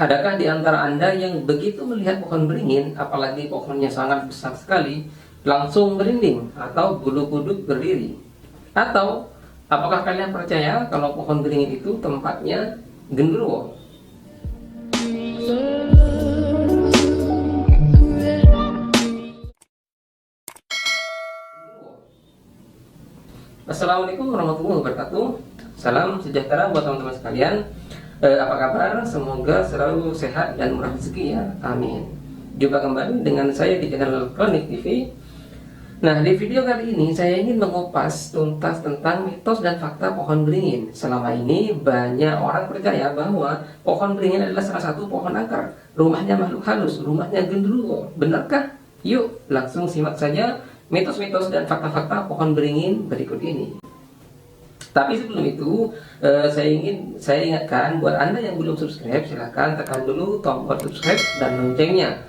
Adakah di antara Anda yang begitu melihat pohon beringin, apalagi pohonnya sangat besar sekali, langsung merinding atau bulu kuduk berdiri? Atau apakah kalian percaya kalau pohon beringin itu tempatnya genderuwo? Assalamualaikum warahmatullahi wabarakatuh. Salam sejahtera buat teman-teman sekalian. Apa kabar? Semoga selalu sehat dan murah rezeki ya. Amin. Jumpa kembali dengan saya di channel Kronik TV. Nah, di video kali ini saya ingin mengupas tuntas tentang mitos dan fakta pohon beringin. Selama ini banyak orang percaya bahwa pohon beringin adalah salah satu pohon angker. Rumahnya makhluk halus, rumahnya genderuwo. Benarkah? Yuk, langsung simak saja mitos-mitos dan fakta-fakta pohon beringin berikut ini. Tapi sebelum itu, saya ingatkan buat Anda yang belum subscribe, silahkan tekan dulu tombol subscribe dan loncengnya.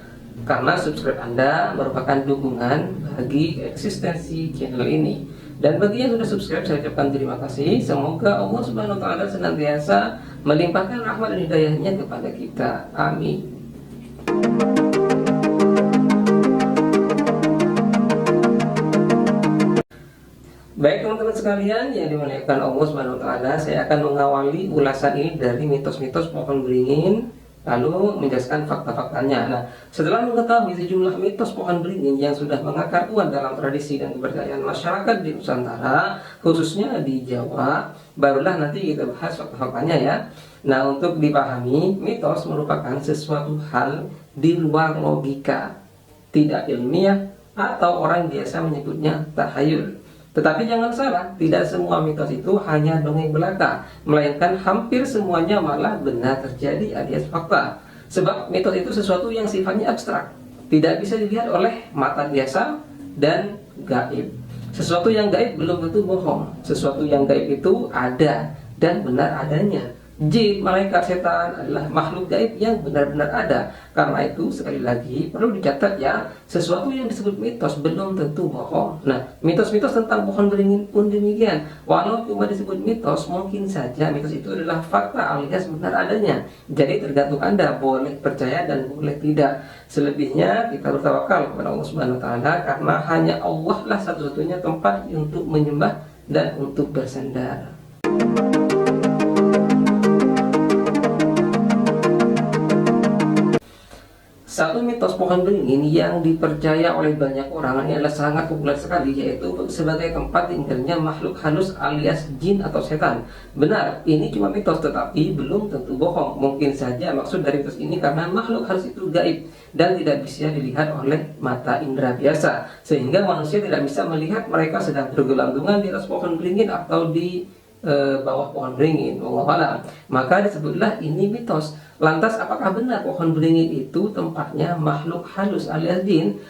Karena subscribe Anda merupakan dukungan bagi eksistensi channel ini. Dan bagi yang sudah subscribe, saya ucapkan terima kasih. Semoga Allah Subhanahu wa Ta'ala senantiasa melimpahkan rahmat dan hidayahnya kepada kita. Amin. Baik teman-teman sekalian yang dimuliakan Allah Subhanahu wa Ta'ala, saya akan mengawali ulasan ini dari mitos-mitos pohon beringin, lalu menjelaskan fakta-faktanya. Nah, setelah mengetahui sejumlah mitos pohon beringin yang sudah mengakar kuat dalam tradisi dan kepercayaan masyarakat di Nusantara, khususnya di Jawa, barulah nanti kita bahas fakta-faktanya ya. Nah, untuk dipahami, mitos merupakan sesuatu hal di luar logika, tidak ilmiah, atau orang biasa menyebutnya tahayul. Tetapi jangan salah, tidak semua mitos itu hanya dongeng belaka, melainkan hampir semuanya malah benar terjadi alias fakta. Sebab mitos itu sesuatu yang sifatnya abstrak, tidak bisa dilihat oleh mata biasa dan gaib. Sesuatu yang gaib belum tentu bohong, sesuatu yang gaib itu ada dan benar adanya. Jin, malaikat, setan adalah makhluk gaib yang benar-benar ada. Karena itu sekali lagi perlu dicatat ya, sesuatu yang disebut mitos belum tentu bohong. Nah, mitos-mitos tentang pohon beringin pun demikian. Walau cuma disebut mitos, mungkin saja mitos itu adalah fakta alias benar adanya. Jadi tergantung Anda boleh percaya dan boleh tidak. Selebihnya kita bertawakal kepada Allah Subhanahu wa Ta'ala, karena hanya Allah lah satu-satunya tempat untuk menyembah dan untuk bersandar. Satu mitos pohon beringin yang dipercaya oleh banyak orang ini adalah sangat populer sekali, yaitu sebagai tempat tinggalnya makhluk halus alias jin atau setan. Benar, ini cuma mitos tetapi belum tentu bohong. Mungkin saja maksud dari mitos ini karena makhluk halus itu gaib dan tidak bisa dilihat oleh mata indera biasa, sehingga manusia tidak bisa melihat mereka sedang bergelantungan di atas pohon beringin atau di bawah pohon beringin. Wallahualam. Maka disebutlah ini mitos. Lantas apakah benar pohon beringin itu tempatnya makhluk halus alias jin?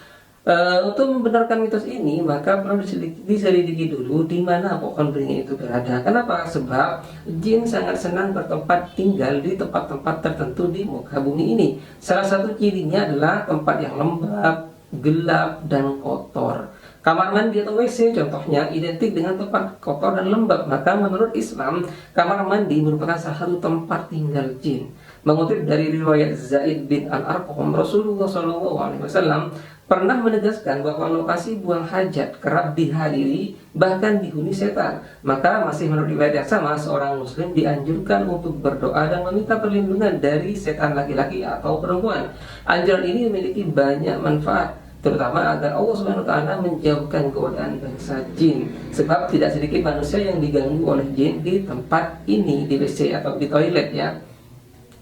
Untuk membenarkan mitos ini maka perlu diselidiki dulu di mana pohon beringin itu berada. Kenapa? Sebab jin sangat senang bertempat tinggal di tempat-tempat tertentu di muka bumi ini. Salah satu cirinya adalah tempat yang lembab, gelap, dan kotor. Kamar mandi atau WC contohnya identik dengan tempat kotor dan lembab. Maka menurut Islam, kamar mandi merupakan salah satu tempat tinggal jin. Mengutip dari riwayat Zaid bin Al-Arqam, Rasulullah SAW pernah menegaskan bahwa lokasi buang hajat kerap dihadiri bahkan dihuni setan. Maka masih menurut riwayat yang sama, seorang muslim dianjurkan untuk berdoa dan meminta perlindungan dari setan laki-laki atau perempuan. Anjuran ini memiliki banyak manfaat, terutama agar Allah Subhanahu wa Ta'ala menjauhkan godaan bangsa jin. Sebab tidak sedikit manusia yang diganggu oleh jin di tempat ini, di WC atau di toilet ya.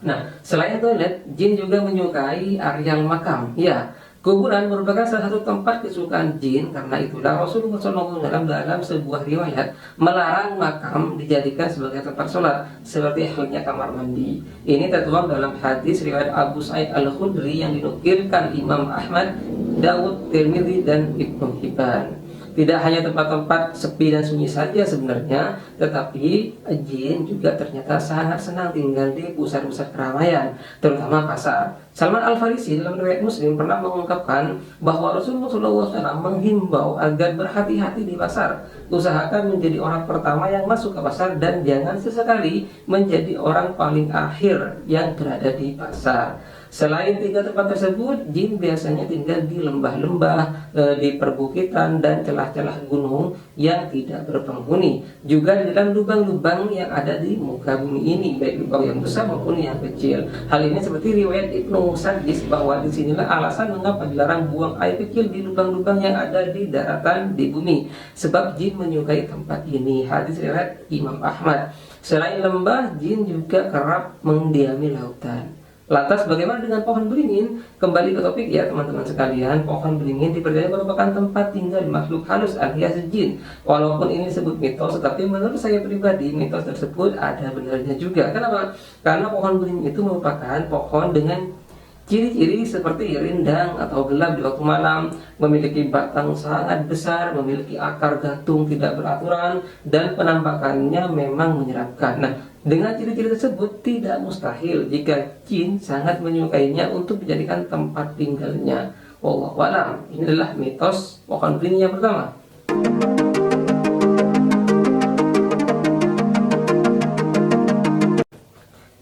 Nah, selain toilet, jin juga menyukai areal makam. Ya, kuburan merupakan salah satu tempat kesukaan jin. Karena itulah Rasulullah SAW dalam sebuah riwayat melarang makam dijadikan sebagai tempat sholat, seperti halnya kamar mandi. Ini tertuang dalam hadis riwayat Abu Sa'id Al-Khudri yang dinukilkan Imam Ahmad, Dawud, Tirmidzi, dan Ibnu Hibban. Tidak hanya tempat-tempat sepi dan sunyi saja sebenarnya, tetapi jin juga ternyata sangat senang tinggal di pusat-pusat keramaian, terutama pasar. Salman Al-Farisi dalam riwayat Muslim pernah mengungkapkan bahwa Rasulullah SAW menghimbau agar berhati-hati di pasar. Usahakan menjadi orang pertama yang masuk ke pasar dan jangan sesekali menjadi orang paling akhir yang berada di pasar. Selain 3 tempat tersebut, jin biasanya tinggal di lembah-lembah, di perbukitan dan celah-celah gunung yang tidak berpenghuni. Juga di dalam lubang-lubang yang ada di muka bumi ini, baik lubang yang besar maupun yang kecil. Hal ini seperti riwayat Ibnu Musaddis bahwa disinilah alasan mengapa dilarang buang air kecil di lubang-lubang yang ada di daratan di bumi. Sebab jin menyukai tempat ini. Hadis riwayat Imam Ahmad. Selain lembah, jin juga kerap mendiami lautan. Lantas bagaimana dengan pohon beringin? Kembali ke topik ya teman-teman sekalian. Pohon beringin dipercaya merupakan tempat tinggal makhluk halus alias jin. Walaupun ini disebut mitos, tetapi menurut saya pribadi mitos tersebut ada benarnya juga. Kenapa? Karena pohon beringin itu merupakan pohon dengan ciri-ciri seperti rindang atau gelap di waktu malam, memiliki batang sangat besar, memiliki akar gantung tidak beraturan, dan penampakannya memang menyeramkan. Nah, dengan ciri-ciri tersebut tidak mustahil jika jin sangat menyukainya untuk dijadikan tempat tinggalnya. Wallahu a'lam. Ini adalah mitos pohon beringin yang pertama.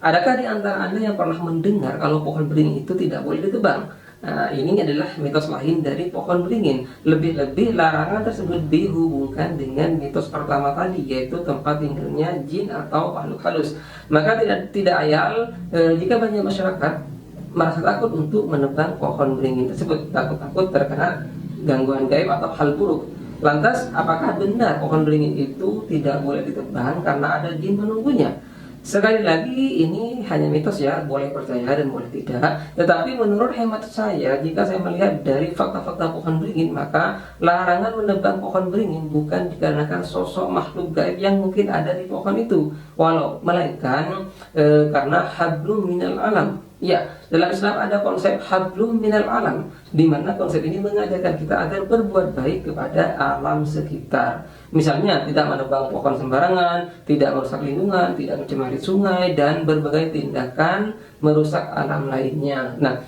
Adakah di antara Anda yang pernah mendengar kalau pohon beringin itu tidak boleh ditebang? Nah, ini adalah mitos lain dari pohon beringin. Lebih-lebih larangan tersebut dihubungkan dengan mitos pertama tadi, yaitu tempat tinggalnya jin atau makhluk halus. Maka tidak ayal jika banyak masyarakat merasa takut untuk menebang pohon beringin tersebut, takut terkena gangguan gaib atau hal buruk. Lantas, apakah benar pohon beringin itu tidak boleh ditebang karena ada jin menunggunya? Sekali lagi ini hanya mitos ya, boleh percaya dan boleh tidak. Tetapi menurut hemat saya, jika saya melihat dari fakta-fakta pohon beringin, maka larangan menebang pohon beringin bukan dikarenakan sosok makhluk gaib yang mungkin ada di pohon itu, melainkan karena hablum minal alam. Ya, dalam Islam ada konsep hablum minal alam, di mana konsep ini mengajarkan kita agar berbuat baik kepada alam sekitar. Misalnya, tidak menebang pohon sembarangan, tidak merusak lingkungan, tidak mencemari sungai, dan berbagai tindakan merusak alam lainnya. Nah,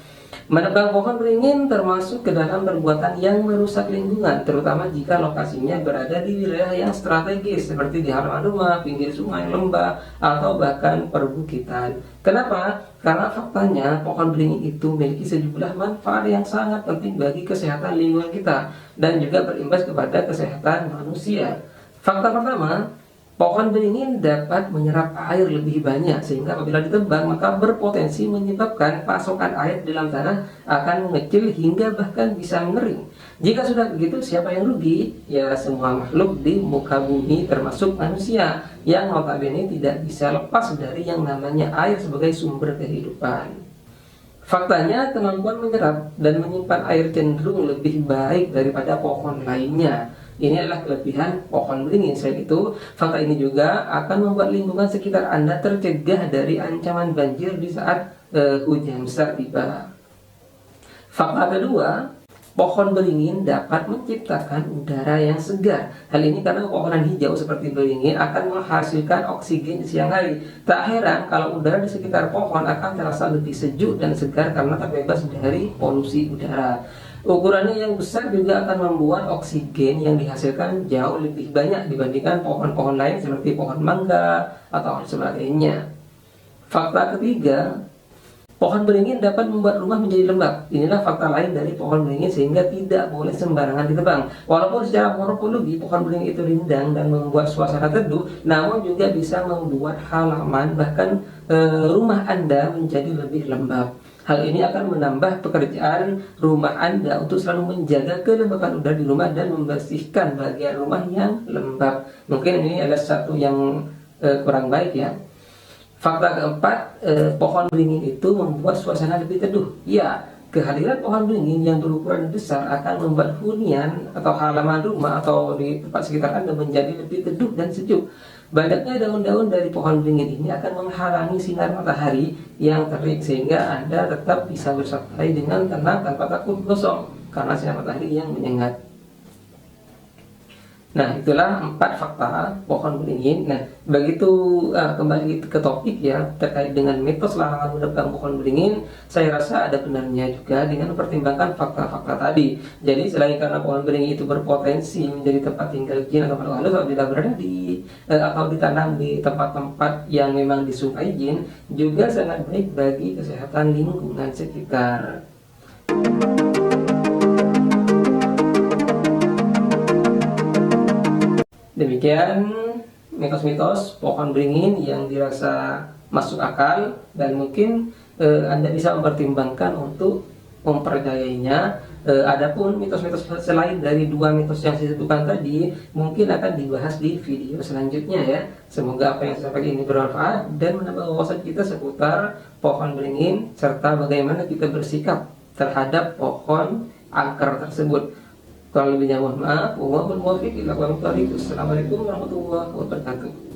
menebang pohon beringin termasuk ke dalam perbuatan yang merusak lingkungan, terutama jika lokasinya berada di wilayah yang strategis seperti di halaman rumah, pinggir sungai, lembah, atau bahkan perbukitan. Kenapa? Karena faktanya pohon beringin itu memiliki sejumlah manfaat yang sangat penting bagi kesehatan lingkungan kita dan juga berimbas kepada kesehatan manusia. Fakta pertama, pohon beringin dapat menyerap air lebih banyak sehingga apabila ditebang maka berpotensi menyebabkan pasokan air di dalam tanah akan mengecil hingga bahkan bisa mengering. Jika sudah begitu, siapa yang rugi? Ya semua makhluk di muka bumi termasuk manusia yang notabene tidak bisa lepas dari yang namanya air sebagai sumber kehidupan. Faktanya kemampuan menyerap dan menyimpan air cenderung lebih baik daripada pohon lainnya. Ini adalah kelebihan pohon beringin. Selain itu, fakta ini juga akan membuat lingkungan sekitar Anda tercegah dari ancaman banjir di saat hujan besar tiba. Fakta kedua, pohon beringin dapat menciptakan udara yang segar. Hal ini karena pepohonan hijau seperti beringin akan menghasilkan oksigen di siang hari. Tak heran kalau udara di sekitar pohon akan terasa lebih sejuk dan segar karena terbebas dari polusi udara. Ukurannya yang besar juga akan membuat oksigen yang dihasilkan jauh lebih banyak dibandingkan pohon-pohon lain seperti pohon mangga atau sebagainya. Fakta ketiga, pohon beringin dapat membuat rumah menjadi lembab. Inilah fakta lain dari pohon beringin sehingga tidak boleh sembarangan ditebang. Walaupun secara morfologi pohon beringin itu rindang dan membuat suasana teduh, namun juga bisa membuat halaman bahkan rumah Anda menjadi lebih lembab. Hal ini akan menambah pekerjaan rumah Anda untuk selalu menjaga kelembapan udara di rumah dan membersihkan bagian rumah yang lembab. Mungkin ini adalah satu yang kurang baik ya. Fakta keempat, pohon beringin itu membuat suasana lebih teduh. Ya, kehadiran pohon beringin yang berukuran besar akan membuat hunian atau halaman rumah atau di tempat sekitar Anda menjadi lebih teduh dan sejuk. Banyaknya daun-daun dari pohon beringin ini akan menghalangi sinar matahari yang terik sehingga Anda tetap bisa bersantai dengan tenang tanpa takut gosong karena sinar matahari yang menyengat. Nah, itulah 4 fakta pohon beringin. Nah, begitu kembali ke topik ya, terkait dengan mitos larangan menebang pohon beringin, saya rasa ada benarnya juga dengan mempertimbangkan fakta-fakta tadi. Jadi, selain karena pohon beringin itu berpotensi menjadi tempat tinggal jin atau makhluk halus apabila berada di atau ditanam di tempat-tempat yang memang disukai jin, juga sangat baik bagi kesehatan lingkungan sekitar. Demikian mitos-mitos pohon beringin yang dirasa masuk akal dan mungkin Anda bisa mempertimbangkan untuk mempercayainya. Adapun mitos-mitos selain dari 2 mitos yang saya sebutkan tadi mungkin akan dibahas di video selanjutnya ya. Semoga apa yang saya sampaikan ini bermanfaat dan menambah wawasan kita seputar pohon beringin serta bagaimana kita bersikap terhadap pohon angker tersebut. Kalau lebihnya mohon maaf. Wassalamualaikum warahmatullahi wabarakatuh.